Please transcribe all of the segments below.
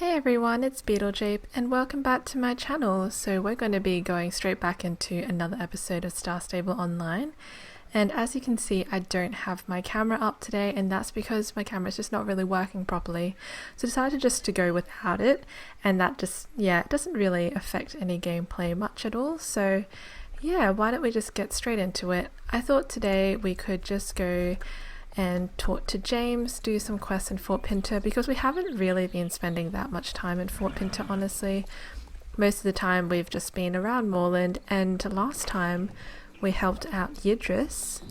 Hey everyone, it's Beetlejape and welcome back to my channel. So we're going to be going straight back into another episode of Star Stable Online. And as you can see, I don't have my camera up today, and that's because my camera is just not really working properly. So I decided just to go without it, and that just, it doesn't really affect any gameplay much at all. So yeah, why don't we just get straight into it? I thought today we could just go and talk to James, do some quests in Fort Pinta, because we haven't really been spending that much time in Fort Pinta, honestly. Most of the time we've just been around Moorland, and last time we helped out Yidris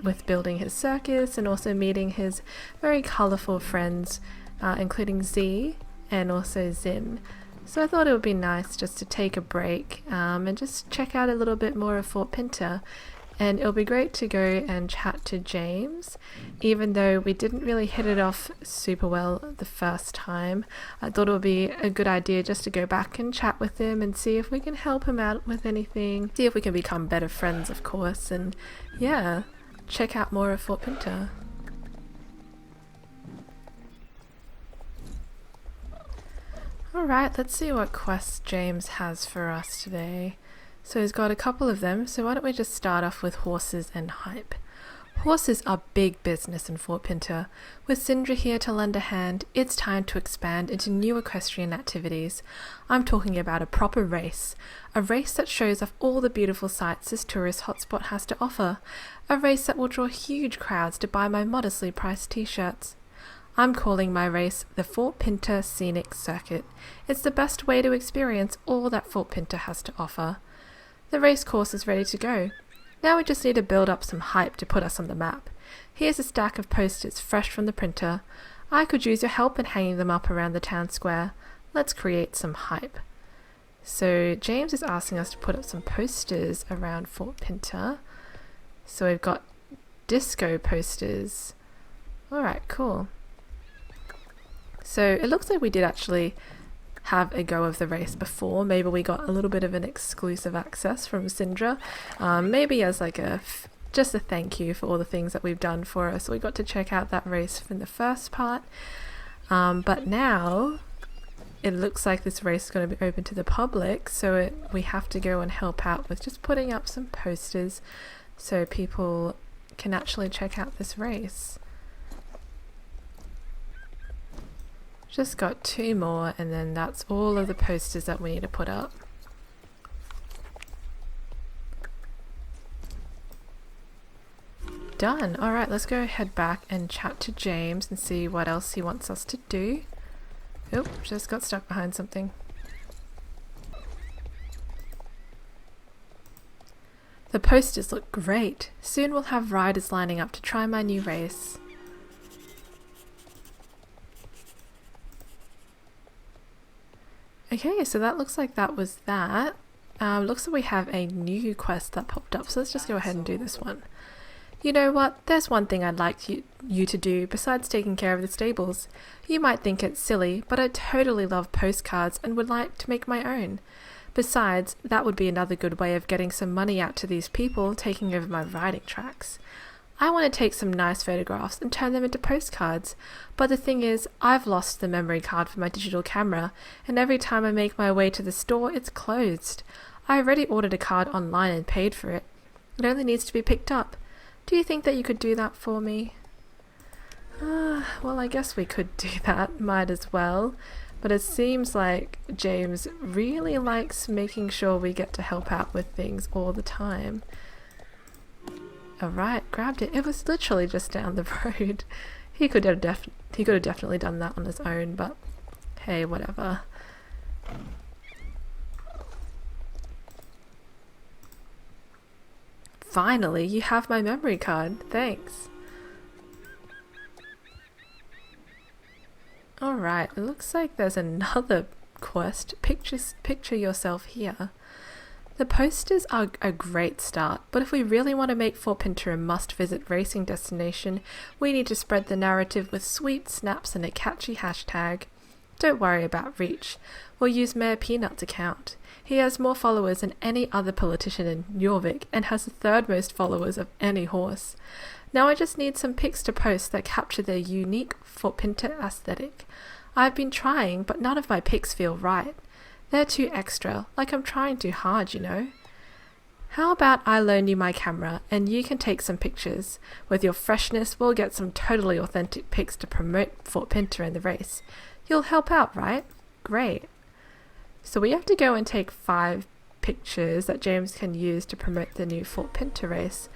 with building his circus and also meeting his very colourful friends, including Z and also Zim. So I thought it would be nice just to take a break and just check out a little bit more of Fort Pinta. And it'll be great to go and chat to James, even though we didn't really hit it off super well the first time. I thought it would be a good idea just to go back and chat with him and see if we can help him out with anything. See if we can become better friends, of course, and yeah, check out more of Fort Pinta. Alright, let's see what quests James has for us today. So he's got a couple of them, so why don't we just start off with horses and hype. Horses are big business in Fort Pinta. With Sindra here to lend a hand, it's time to expand into new equestrian activities. I'm talking about a proper race. A race that shows off all the beautiful sights this tourist hotspot has to offer. A race that will draw huge crowds to buy my modestly priced t-shirts. I'm calling my race the Fort Pinta Scenic Circuit. It's the best way to experience all that Fort Pinta has to offer. The race course is ready to go. Now we just need to build up some hype to put us on the map. Here's a stack of posters fresh from the printer. I could use your help in hanging them up around the town square. Let's create some hype. So James is asking us to put up some posters around Fort Pinta. So we've got disco posters. Alright, cool. So it looks like we did actually have a go of the race before. Maybe we got a little bit of an exclusive access from Sindra, maybe as like just a thank you for all the things that we've done for us. We got to check out that race from the first part, but now it looks like this race is going to be open to the public, so we have to go and help out with just putting up some posters so people can actually check out this race. Just got 2 more, and then that's all of the posters that we need to put up. Done. Alright, let's go head back and chat to James and see what else he wants us to do. Oop, just got stuck behind something. The posters look great. Soon we'll have riders lining up to try my new race. Okay, so that looks like that was that. Looks like we have a new quest that popped up, so let's just go ahead and do this one. You know what? There's one thing I'd like you to do besides taking care of the stables. You might think it's silly, but I totally love postcards and would like to make my own. Besides, that would be another good way of getting some money out to these people taking over my riding tracks. I want to take some nice photographs and turn them into postcards, but the thing is, I've lost the memory card for my digital camera, and every time I make my way to the store, it's closed. I already ordered a card online and paid for it. It only needs to be picked up. Do you think that you could do that for me? Well, I guess we could do that, might as well. But it seems like James really likes making sure we get to help out with things all the time. Alright, grabbed it. It was literally just down the road. He could have definitely done that on his own, but hey, whatever. Finally, you have my memory card. Thanks. Alright, it looks like there's another quest. Picture yourself here. The posters are a great start, but if we really want to make Fort Pinta a must-visit racing destination, we need to spread the narrative with sweet snaps and a catchy hashtag. Don't worry about reach. We'll use Mayor Peanut's account. He has more followers than any other politician in Jorvik and has the 3rd most followers of any horse. Now I just need some pics to post that capture their unique Fort Pinta aesthetic. I've been trying, but none of my pics feel right. They're too extra, like I'm trying too hard, you know? How about I loan you my camera and you can take some pictures? With your freshness, we'll get some totally authentic pics to promote Fort Pinta in the race. You'll help out, right? Great. So we have to go and take 5 pictures that James can use to promote the new Fort Pinta race.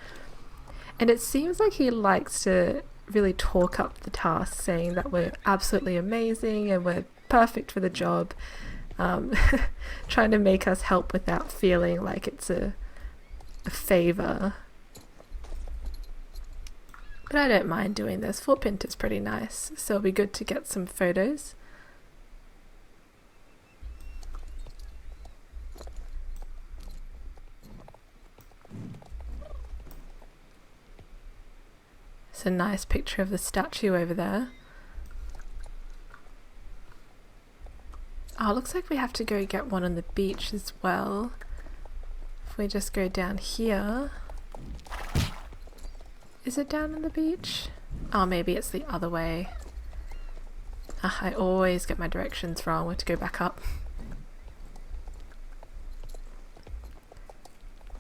And it seems like he likes to really talk up the task, saying that we're absolutely amazing and we're perfect for the job. Trying to make us help without feeling like it's a favor. But I don't mind doing this. Fort Pinta's pretty nice, so it'll be good to get some photos. It's a nice picture of the statue over there. Oh, it looks like we have to go get one on the beach as well. If we just go down here. Is it down on the beach? Oh, maybe it's the other way. I always get my directions wrong. We have to go back up.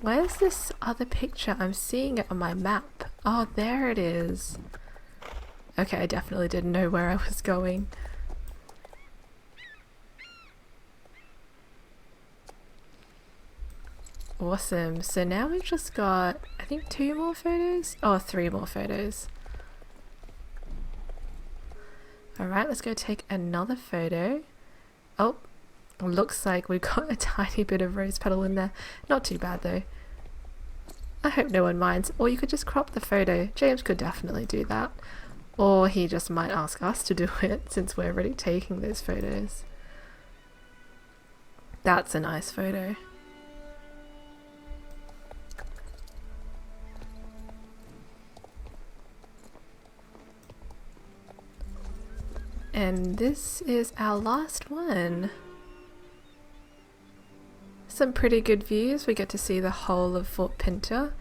Where's this other picture? I'm seeing it on my map. Oh, there it is. Okay, I definitely didn't know where I was going. Awesome. So now we've just got, I think 2 more photos? Oh, 3 more photos. Alright, let's go take another photo. Oh, looks like we've got a tiny bit of rose petal in there. Not too bad though. I hope no one minds. Or you could just crop the photo. James could definitely do that. Or he just might ask us to do it since we're already taking those photos. That's a nice photo. And this is our last one. Some pretty good views. We get to see the whole of Fort Pinta,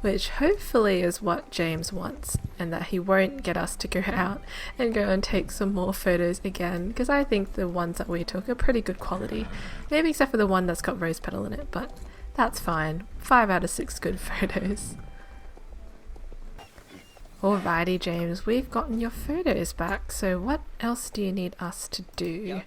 which hopefully is what James wants, and that he won't get us to go out and go and take some more photos again, because I think the ones that we took are pretty good quality. Maybe except for the one that's got rose petal in it, but that's fine. 5 out of 6 good photos. Alrighty, James, we've gotten your photos back, so what else do you need us to do?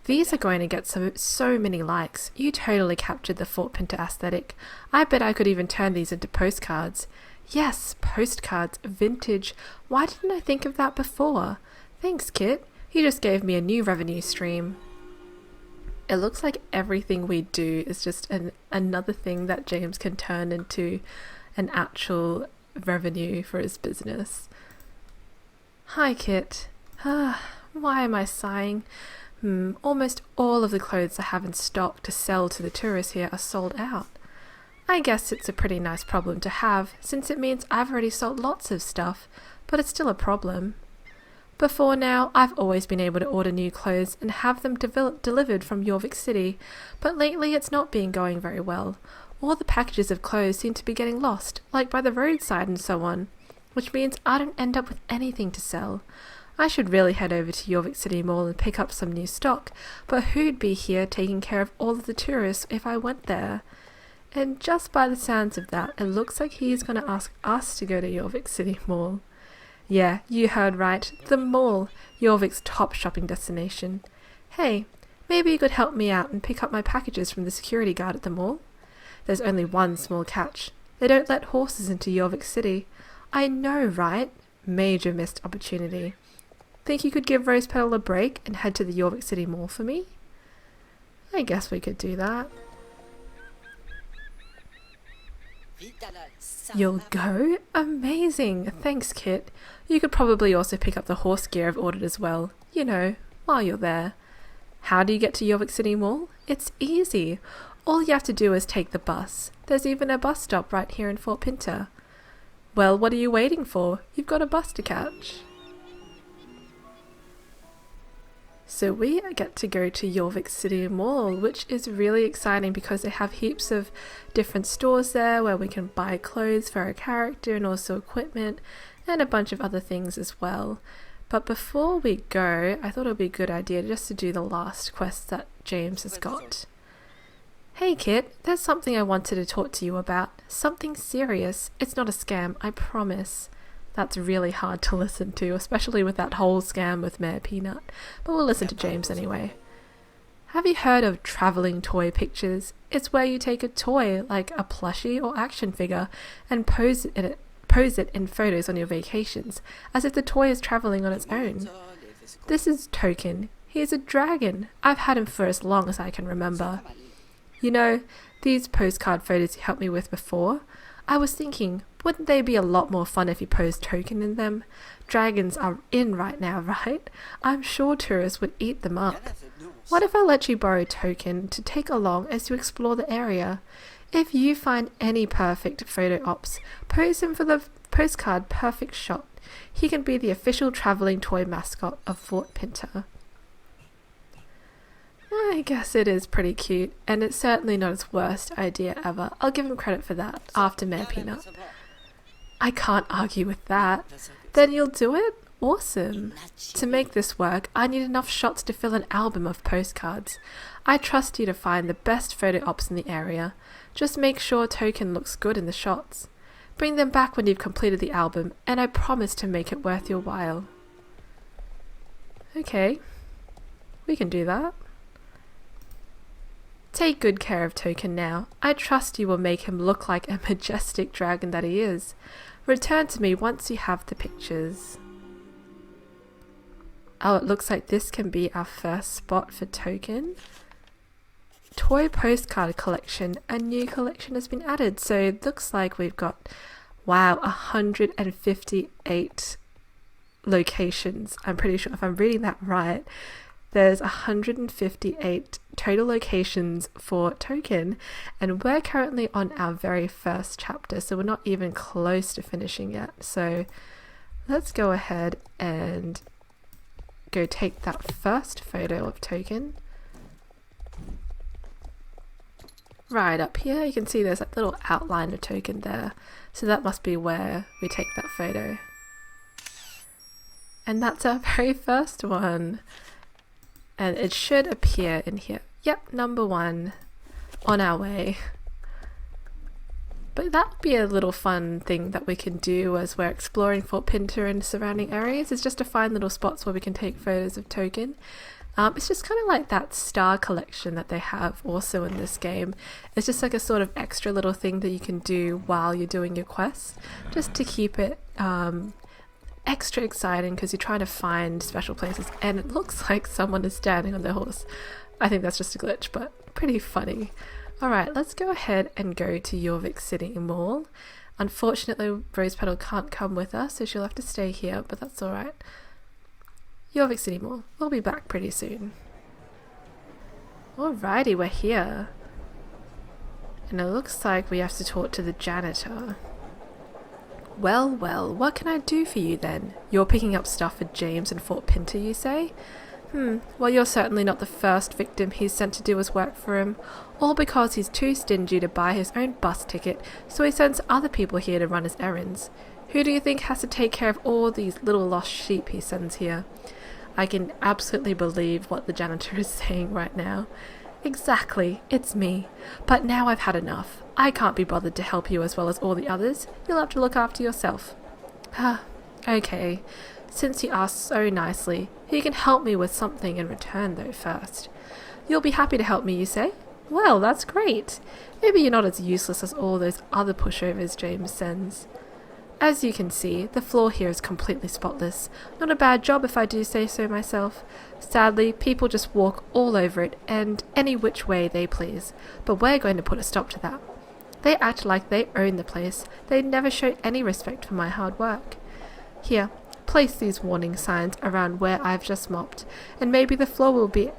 These are going to get so many likes. You totally captured the Fort Pinta aesthetic. I bet I could even turn these into postcards. Yes, postcards, vintage. Why didn't I think of that before? Thanks, Kit. You just gave me a new revenue stream. It looks like everything we do is just another thing that James can turn into an actual revenue for his business. Hi, Kit. Why am I sighing? Almost all of the clothes I have in stock to sell to the tourists here are sold out. I guess it's a pretty nice problem to have, since it means I've already sold lots of stuff, but it's still a problem. Before now, I've always been able to order new clothes and have them delivered from Jorvik City, but lately it's not been going very well. All the packages of clothes seem to be getting lost, like by the roadside and so on, which means I don't end up with anything to sell. I should really head over to Jorvik City Mall and pick up some new stock, but who'd be here taking care of all of the tourists if I went there? And just by the sounds of that, it looks like he's going to ask us to go to Jorvik City Mall. Yeah, you heard right, the mall, Jorvik's top shopping destination. Hey, maybe you could help me out and pick up my packages from the security guard at the mall? There's only one small catch. They don't let horses into Jorvik City. I know, right? Major missed opportunity. Think you could give Rose Petal a break and head to the Jorvik City Mall for me? I guess we could do that. You'll go? Amazing! Thanks, Kit. You could probably also pick up the horse gear I've ordered as well. You know, while you're there. How do you get to Jorvik City Mall? It's easy. All you have to do is take the bus. There's even a bus stop right here in Fort Pinta. Well, what are you waiting for? You've got a bus to catch. So we get to go to Jorvik City Mall, which is really exciting because they have heaps of different stores there where we can buy clothes for our character and also equipment and a bunch of other things as well. But before we go, I thought it would be a good idea just to do the last quest that James has got. Hey Kit, there's something I wanted to talk to you about. Something serious. It's not a scam, I promise. That's really hard to listen to, especially with that whole scam with Mayor Peanut. But we'll listen to James anyway. Have you heard of traveling toy pictures? It's where you take a toy, like a plushie or action figure, and pose it in photos on your vacations, as if the toy is traveling on its own. This is Token. He is a dragon. I've had him for as long as I can remember. You know, these postcard photos you helped me with before? I was thinking, wouldn't they be a lot more fun if you posed Token in them? Dragons are in right now, right? I'm sure tourists would eat them up. What if I let you borrow Token to take along as you explore the area? If you find any perfect photo ops, pose him for the postcard perfect shot. He can be the official travelling toy mascot of Fort Pinta. I guess it is pretty cute, and it's certainly not his worst idea ever. I'll give him credit for that, after Mayor Peanut. I can't argue with that. Then you'll do it? Awesome. To make this work, I need enough shots to fill an album of postcards. I trust you to find the best photo ops in the area. Just make sure Token looks good in the shots. Bring them back when you've completed the album, and I promise to make it worth your while. Okay, we can do that. Take good care of Token now. I trust you will make him look like a majestic dragon that he is. Return to me once you have the pictures. Oh, it looks like this can be our first spot for Token. Toy postcard collection. A new collection has been added. So it looks like we've got, wow, 158 locations. I'm pretty sure if I'm reading that right, there's 158 total locations for Token, and we're currently on our very first chapter, so we're not even close to finishing yet. So let's go ahead and go take that first photo of Token. Right up here, you can see there's a little outline of Token there, so that must be where we take that photo. And that's our very first one. And it should appear in here. Yep, number 1 on our way. But that would be a little fun thing that we can do as we're exploring Fort Pinta and surrounding areas, is just to find little spots where we can take photos of Token. It's just kind of like that star collection that they have also in this game. It's just like a sort of extra little thing that you can do while you're doing your quests, just to keep it extra exciting, because you're trying to find special places, and it looks like someone is standing on their horse. I think that's just a glitch, but pretty funny. Alright, let's go ahead and go to Jorvik City Mall. Unfortunately, Rose Petal can't come with us, so she'll have to stay here, but that's alright. Jorvik City Mall. We'll be back pretty soon. Alrighty, we're here. And it looks like we have to talk to the janitor. Well, well, what can I do for you then? You're picking up stuff for James and Fort Pinta, you say? Well, you're certainly not the first victim he's sent to do his work for him, all because he's too stingy to buy his own bus ticket, so he sends other people here to run his errands. Who do you think has to take care of all these little lost sheep he sends here? I can absolutely believe what the janitor is saying right now. Exactly, it's me. But now I've had enough. I can't be bothered to help you as well as all the others. You'll have to look after yourself. Okay. Since you asked so nicely, you can help me with something in return though first. You'll be happy to help me, you say? Well, that's great. Maybe you're not as useless as all those other pushovers James sends. As you can see, the floor here is completely spotless. Not a bad job if I do say so myself. Sadly, people just walk all over it and any which way they please. But we're going to put a stop to that. They act like they own the place. They never show any respect for my hard work. Here, place these warning signs around where I've just mopped, and maybe the floor will be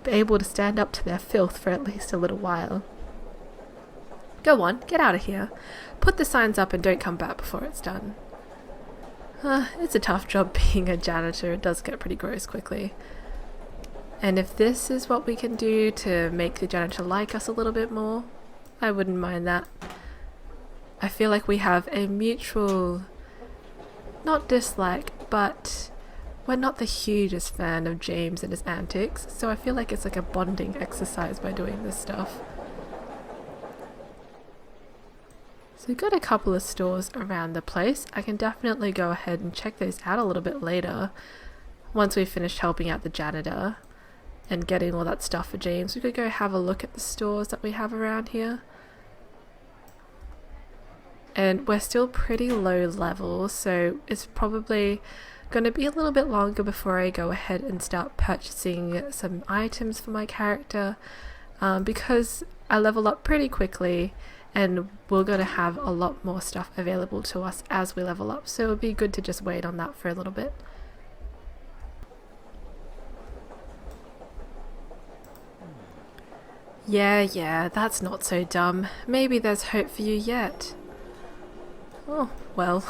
able to stand up to their filth for at least a little while. Go on, get out of here. Put the signs up and don't come back before it's done. It's a tough job being a janitor. It does get pretty gross quickly. And if this is what we can do to make the janitor like us a little bit more, I wouldn't mind that. I feel like we have a mutual, not dislike, but we're not the hugest fan of James and his antics, so I feel like it's like a bonding exercise by doing this stuff. So we've got a couple of stores around the place. I can definitely go ahead and check those out a little bit later. Once we've finished helping out the janitor and getting all that stuff for James, we could go have a look at the stores that we have around here. And we're still pretty low level, so it's probably going to be a little bit longer before I go ahead and start purchasing some items for my character, because I level up pretty quickly and we're going to have a lot more stuff available to us as we level up, so it would be good to just wait on that for a little bit. Yeah, that's not so dumb. Maybe there's hope for you yet. Oh, well,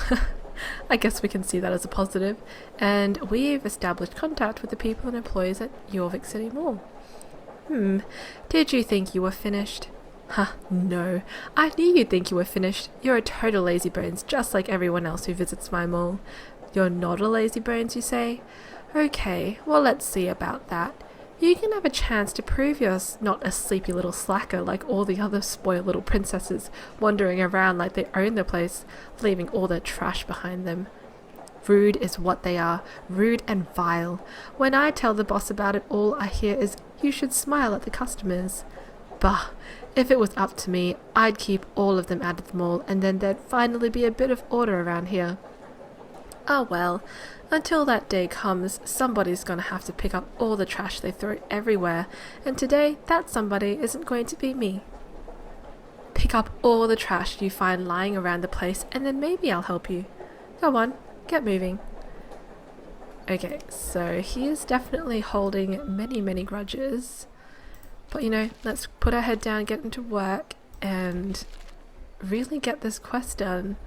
I guess we can see that as a positive. And we've established contact with the people and employees at Jorvik City Mall. Did you think you were finished? Huh, no. I knew you'd think you were finished. You're a total lazybones, just like everyone else who visits my mall. You're not a lazybones, you say? Okay, well, let's see about that. You can have a chance to prove you're not a sleepy little slacker like all the other spoiled little princesses wandering around like they own the place, leaving all their trash behind them. Rude is what they are, rude and vile. When I tell the boss about it, all I hear is, you should smile at the customers. Bah, if it was up to me, I'd keep all of them out of the mall and then there'd finally be a bit of order around here. Ah well, until that day comes, somebody's gonna have to pick up all the trash they throw everywhere, and today that somebody isn't going to be me. Pick up all the trash you find lying around the place and then maybe I'll help you. Go on, get moving. Okay, so he is definitely holding many grudges, but you know, let's put our head down, get into work and really get this quest done.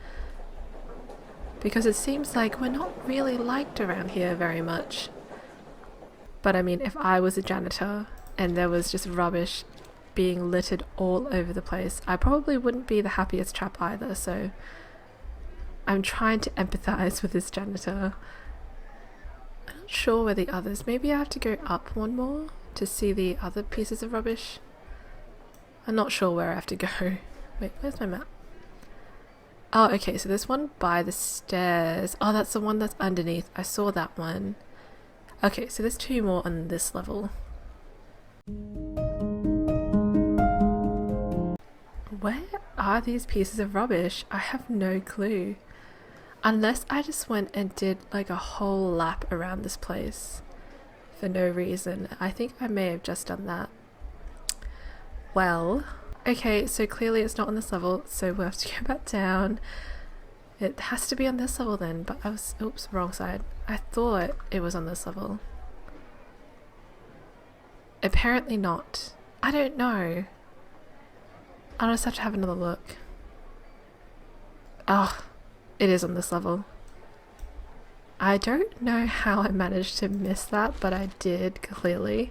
Because it seems like we're not really liked around here very much. But I mean, if I was a janitor and there was just rubbish being littered all over the place, I probably wouldn't be the happiest chap either, so I'm trying to empathize with this janitor. I'm not sure where the others, maybe I have to go up one more to see the other pieces of rubbish. I'm not sure where I have to go. Wait, where's my map? Oh, okay, so there's one by the stairs. Oh, that's the one that's underneath. I saw that one. Okay, so there's two more on this level. Where are these pieces of rubbish? I have no clue. Unless I just went and did like a whole lap around this place for no reason. I think I may have just done that. Well, okay, so clearly it's not on this level, so we'll have to go back down. It has to be on this level then, but I was, oops, wrong side. I thought it was on this level. Apparently not. I don't know. I'll just have to have another look. Oh, it is on this level. I don't know how I managed to miss that, but I did, clearly.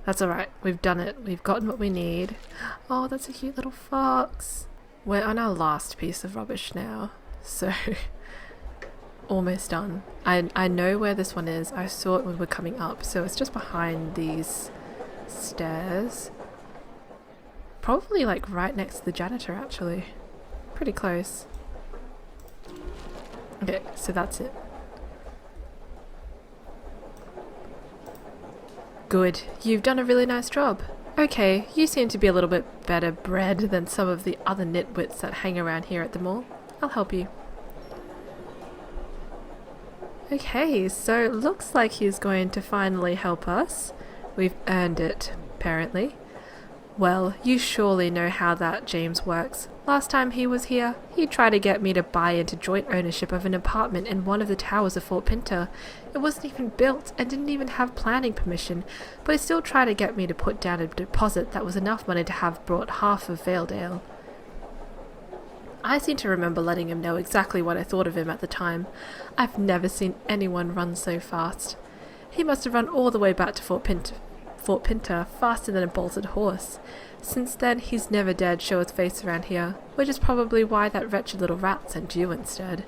That's alright, we've done it. We've gotten what we need. Oh, that's a cute little fox. We're on our last piece of rubbish now, so almost done. I know where this one is. I saw it when we were coming up, so it's just behind these stairs. Probably like right next to the janitor, actually. Pretty close. Okay, so that's it. Good, you've done a really nice job. Okay, you seem to be a little bit better bred than some of the other nitwits that hang around here at the mall. I'll help you. Okay, so it looks like he's going to finally help us. We've earned it, apparently. Well, you surely know how that James works. Last time he was here, he tried to get me to buy into joint ownership of an apartment in one of the towers of Fort Pinta. It wasn't even built and didn't even have planning permission, but he still tried to get me to put down a deposit that was enough money to have bought half of Valedale. I seem to remember letting him know exactly what I thought of him at the time. I've never seen anyone run so fast. He must have run all the way back to Fort Pinta faster than a bolted horse. Since then, he's never dared show his face around here, which is probably why that wretched little rat sent you instead.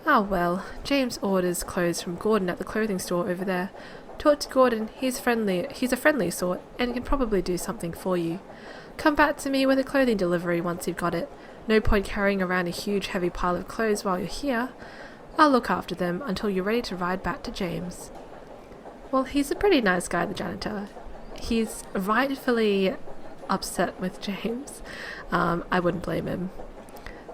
Ah well, James orders clothes from Gordon at the clothing store over there. Talk to Gordon, he's a friendly sort, and can probably do something for you. Come back to me with a clothing delivery once you've got it. No point carrying around a huge heavy pile of clothes while you're here. I'll look after them until you're ready to ride back to James. Well, he's a pretty nice guy, the janitor. He's rightfully upset with James. I wouldn't blame him.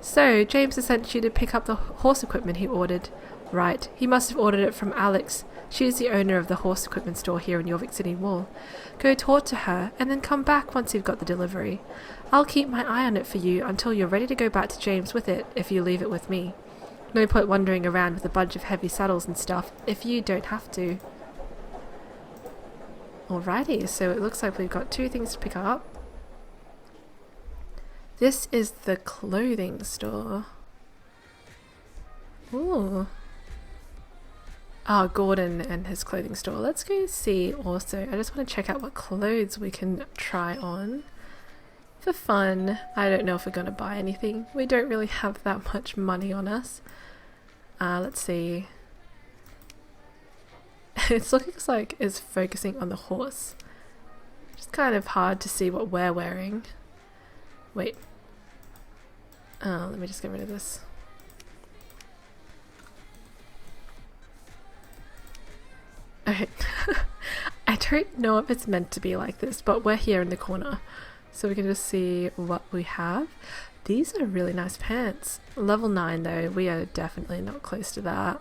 So, James has sent you to pick up the horse equipment he ordered. Right, he must have ordered it from Alex. She is the owner of the horse equipment store here in Jorvik City Mall. Go talk to her, and then come back once you've got the delivery. I'll keep my eye on it for you until you're ready to go back to James with it, if you leave it with me. No point wandering around with a bunch of heavy saddles and stuff, if you don't have to. Alrighty, so it looks like we've got 2 things to pick up. This is the clothing store. Ooh. Oh, Gordon and his clothing store. Let's go see also. I just want to check out what clothes we can try on. For fun. I don't know if we're going to buy anything. We don't really have that much money on us. Let's see. It's looking like it's focusing on the horse. It's kind of hard to see what we're wearing. Wait. Let me just get rid of this. Okay. I don't know if it's meant to be like this, but we're here in the corner. So we can just see what we have. These are really nice pants. Level 9 though, we are definitely not close to that.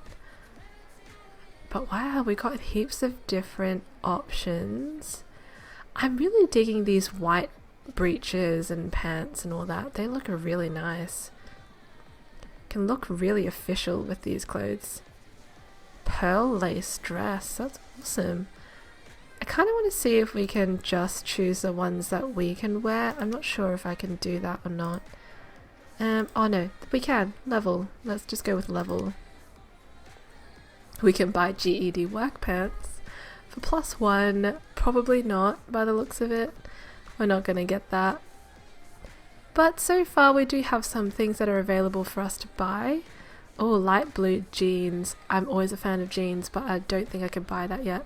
But wow, we got heaps of different options. I'm really digging these white breeches and pants and all that. They look really nice. Can look really official with these clothes. Pearl lace dress, that's awesome. I kind of want to see if we can just choose the ones that we can wear. I'm not sure if I can do that or not. Oh no, we can. Level. Let's just go with level. We can buy GED work pants for +1. Probably not by the looks of it. We're not going to get that. But so far we do have some things that are available for us to buy. Oh, light blue jeans. I'm always a fan of jeans, but I don't think I can buy that yet.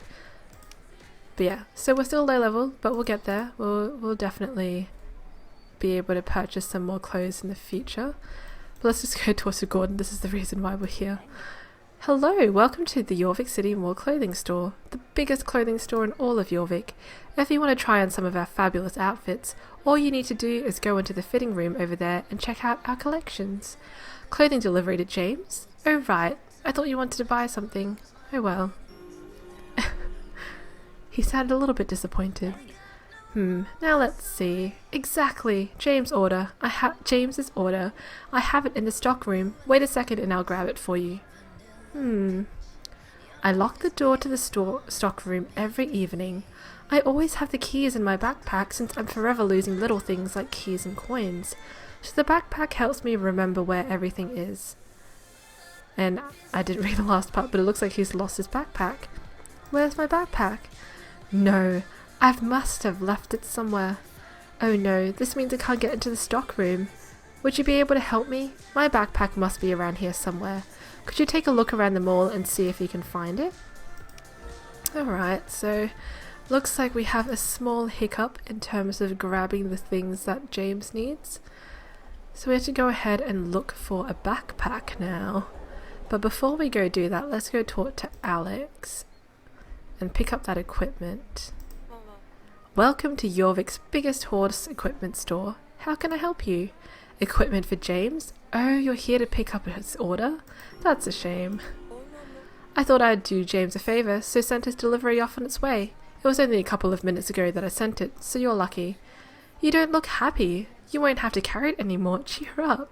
But yeah, so we're still low level, but we'll get there. We'll definitely be able to purchase some more clothes in the future. But let's just go talk to Gordon. This is the reason why we're here. Hello, welcome to the Jorvik City Mall clothing store, the biggest clothing store in all of Jorvik. If you want to try on some of our fabulous outfits, all you need to do is go into the fitting room over there and check out our collections. Clothing delivery to James? Oh right, I thought you wanted to buy something. Oh well. He sounded a little bit disappointed. Now let's see. Exactly, James's order. James's order. I have it in the stock room. Wait a second and I'll grab it for you. I lock the door to the stock room every evening. I always have the keys in my backpack since I'm forever losing little things like keys and coins. So the backpack helps me remember where everything is. And I didn't read the last part, but it looks like he's lost his backpack. Where's my backpack? No, I must have left it somewhere. Oh no, this means I can't get into the stock room. Would you be able to help me? My backpack must be around here somewhere. Could you take a look around the mall and see if you can find it? Alright, so looks like we have a small hiccup in terms of grabbing the things that James needs. So we have to go ahead and look for a backpack now. But before we go do that, let's go talk to Alex and pick up that equipment. Welcome to Jorvik's biggest horse equipment store. How can I help you? Equipment for James? Oh, you're here to pick up his order? That's a shame. I thought I'd do James a favour, so sent his delivery off on its way. It was only a couple of minutes ago that I sent it, so you're lucky. You don't look happy. You won't have to carry it anymore. Cheer up.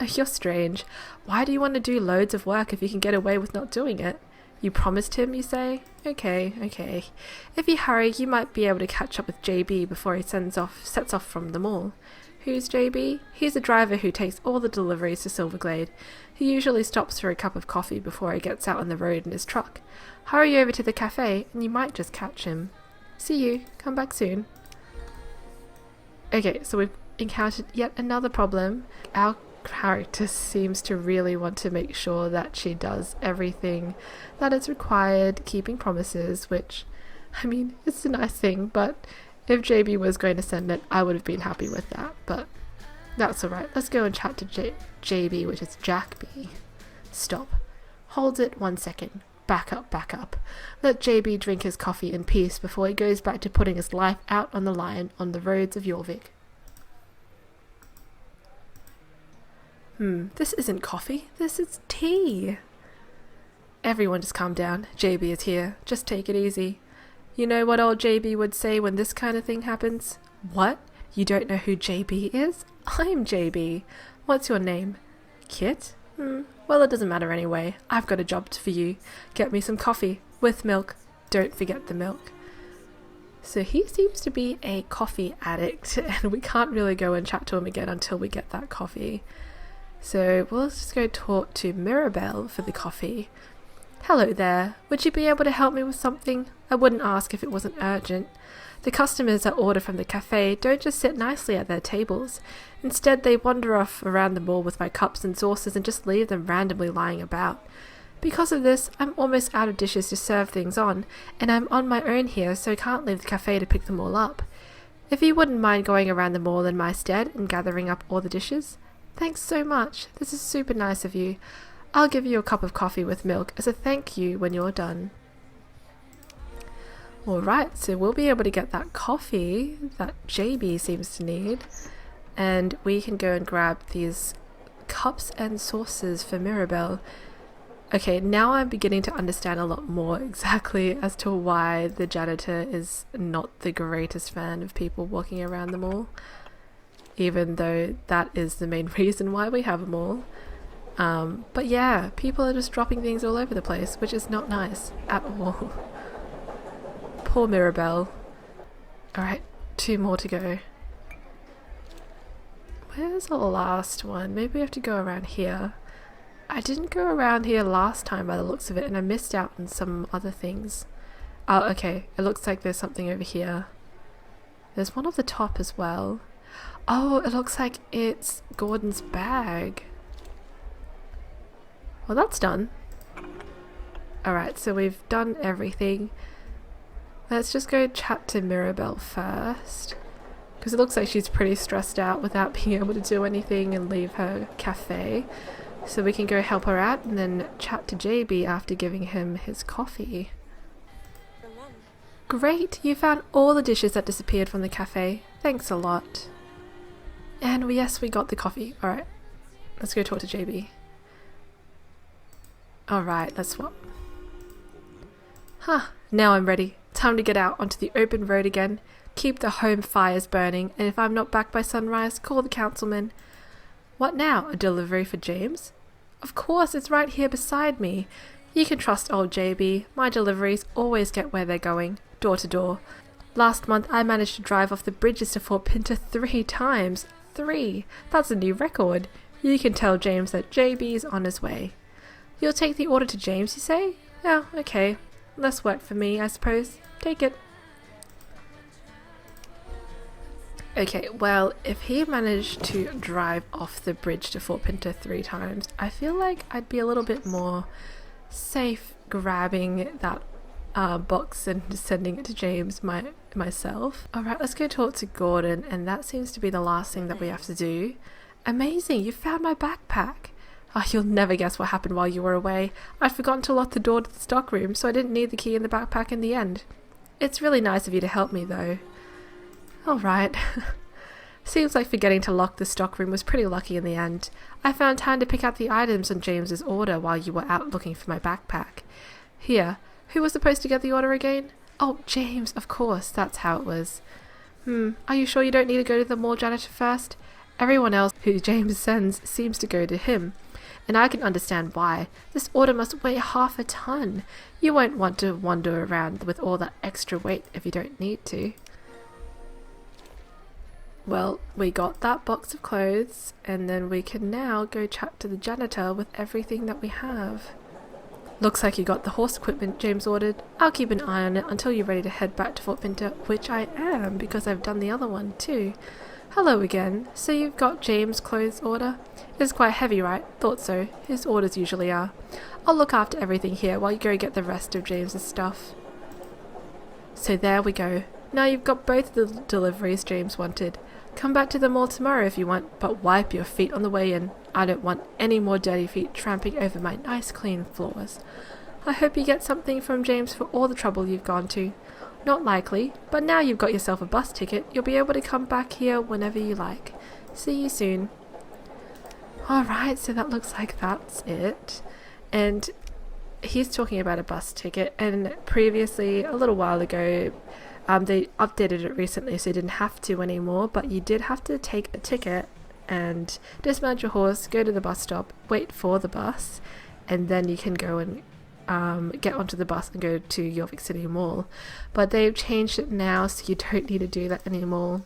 Oh, you're strange. Why do you want to do loads of work if you can get away with not doing it? You promised him, you say? Okay. If you hurry, you might be able to catch up with JB before he sets off from the mall. Who's JB? He's a driver who takes all the deliveries to Silverglade. He usually stops for a cup of coffee before he gets out on the road in his truck. Hurry over to the cafe and you might just catch him. See you. Come back soon. Okay, so we've encountered yet another problem. Our character seems to really want to make sure that she does everything that is required, keeping promises, which, I mean, it's a nice thing, but if JB was going to send it, I would have been happy with that, but that's alright. Let's go and chat to JB, which is Jack B. Stop. Hold it 1 second. Back up, back up. Let JB drink his coffee in peace before he goes back to putting his life out on the line on the roads of Jorvik. This isn't coffee. This is tea. Everyone just calm down. JB is here. Just take it easy. You know what old JB would say when this kind of thing happens? What? You don't know who JB is? I'm JB. What's your name? Kit? Well, it doesn't matter anyway. I've got a job for you. Get me some coffee. With milk. Don't forget the milk. So he seems to be a coffee addict, and we can't really go and chat to him again until we get that coffee. So we'll just go talk to Mirabelle for the coffee. Hello there. Would you be able to help me with something? I wouldn't ask if it wasn't urgent. The customers that order from the cafe don't just sit nicely at their tables. Instead, they wander off around the mall with my cups and saucers and just leave them randomly lying about. Because of this, I'm almost out of dishes to serve things on, and I'm on my own here, so I can't leave the cafe to pick them all up. If you wouldn't mind going around the mall in my stead and gathering up all the dishes? Thanks so much. This is super nice of you. I'll give you a cup of coffee with milk as a thank you when you're done. Alright, so we'll be able to get that coffee that JB seems to need, and we can go and grab these cups and saucers for Mirabelle. Okay, now I'm beginning to understand a lot more exactly as to why the janitor is not the greatest fan of people walking around the mall, even though that is the main reason why we have a mall. But yeah, people are just dropping things all over the place, which is not nice at all. Poor Mirabelle. Alright, 2 more to go. Where's the last one? Maybe we have to go around here. I didn't go around here last time by the looks of it, and I missed out on some other things. Oh, okay. It looks like there's something over here. There's one off the top as well. Oh, it looks like it's Gordon's bag. Well, that's done. Alright, so we've done everything. Let's just go chat to Mirabelle first, because it looks like she's pretty stressed out without being able to do anything and leave her cafe. So we can go help her out and then chat to JB after giving him his coffee. Great! You found all the dishes that disappeared from the cafe. Thanks a lot. And yes, we got the coffee. Alright, let's go talk to JB. Alright, let's swap. Huh, now I'm ready. Time to get out onto the open road again. Keep the home fires burning, and if I'm not back by sunrise, call the councilman. What now? A delivery for James? Of course, it's right here beside me. You can trust old JB. My deliveries always get where they're going, door to door. Last month I managed to drive off the bridges to Fort Pinta 3 times. 3! That's a new record. You can tell James that JB's on his way. You'll take the order to James, you say? Oh, okay. Less work for me, I suppose. Take it. Okay, well, if he managed to drive off the bridge to Fort Pinta 3 times, I feel like I'd be a little bit more safe grabbing that box and sending it to James myself. Alright, let's go talk to Gordon, and that seems to be the last thing that we have to do. Amazing, you found my backpack. Oh, you'll never guess what happened while you were away. I'd forgotten to lock the door to the stockroom, so I didn't need the key in the backpack in the end. It's really nice of you to help me, though. Alright. Seems like forgetting to lock the stockroom was pretty lucky in the end. I found time to pick out the items on James's order while you were out looking for my backpack. Here, who was supposed to get the order again? Oh, James, of course, that's how it was. Are you sure you don't need to go to the mall janitor first? Everyone else who James sends seems to go to him. And I can understand why. This order must weigh half a ton. You won't want to wander around with all that extra weight if you don't need to. Well, we got that box of clothes, and then we can now go chat to the janitor with everything that we have. Looks like you got the horse equipment James ordered. I'll keep an eye on it until you're ready to head back to Fort Pinta, which I am, because I've done the other one too. Hello again. So you've got James' clothes order? It's quite heavy, right? Thought so. His orders usually are. I'll look after everything here while you go get the rest of James's stuff. So there we go. Now you've got both the deliveries James wanted. Come back to the mall tomorrow if you want, but wipe your feet on the way in. I don't want any more dirty feet tramping over my nice clean floors. I hope you get something from James for all the trouble you've gone to. Not likely, but now you've got yourself a bus ticket, you'll be able to come back here whenever you like. See you soon. Alright, so that looks like that's it. And he's talking about a bus ticket, and previously, a little while ago, they updated it recently so you didn't have to anymore, but you did have to take a ticket and dismount your horse, go to the bus stop, wait for the bus, and then you can go and get onto the bus and go to Jorvik City Mall. But they've changed it now so you don't need to do that anymore,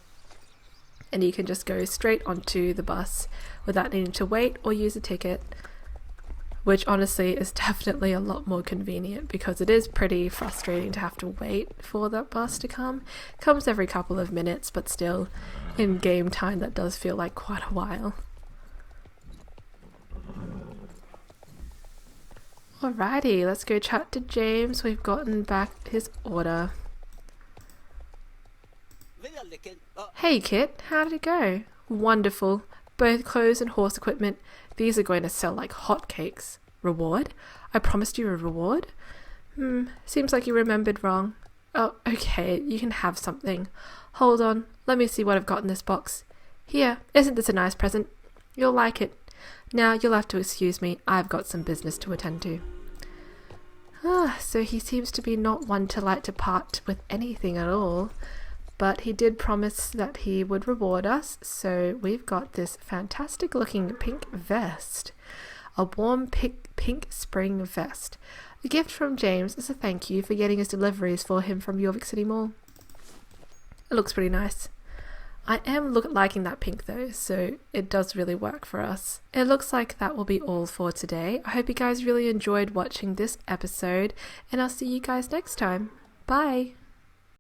and you can just go straight onto the bus without needing to wait or use a ticket, which honestly is definitely a lot more convenient because it is pretty frustrating to have to wait for that bus to come. It comes every couple of minutes, but still in game time that does feel like quite a while. Alrighty, let's go chat to James. We've gotten back his order. Hey Kit, how did it go? Wonderful. Both clothes and horse equipment. These are going to sell like hotcakes. Reward? I promised you a reward? Seems like you remembered wrong. Oh, okay, you can have something. Hold on, let me see what I've got in this box. Here, isn't this a nice present? You'll like it. Now you'll have to excuse me, I've got some business to attend to. So he seems to be not one to like to part with anything at all, but he did promise that he would reward us, so we've got this fantastic looking pink vest. A warm pink spring vest. A gift from James as a thank you for getting his deliveries for him from Jorvik City Mall. It looks pretty nice. I am liking that pink though, so it does really work for us. It looks like that will be all for today. I hope you guys really enjoyed watching this episode, and I'll see you guys next time. Bye!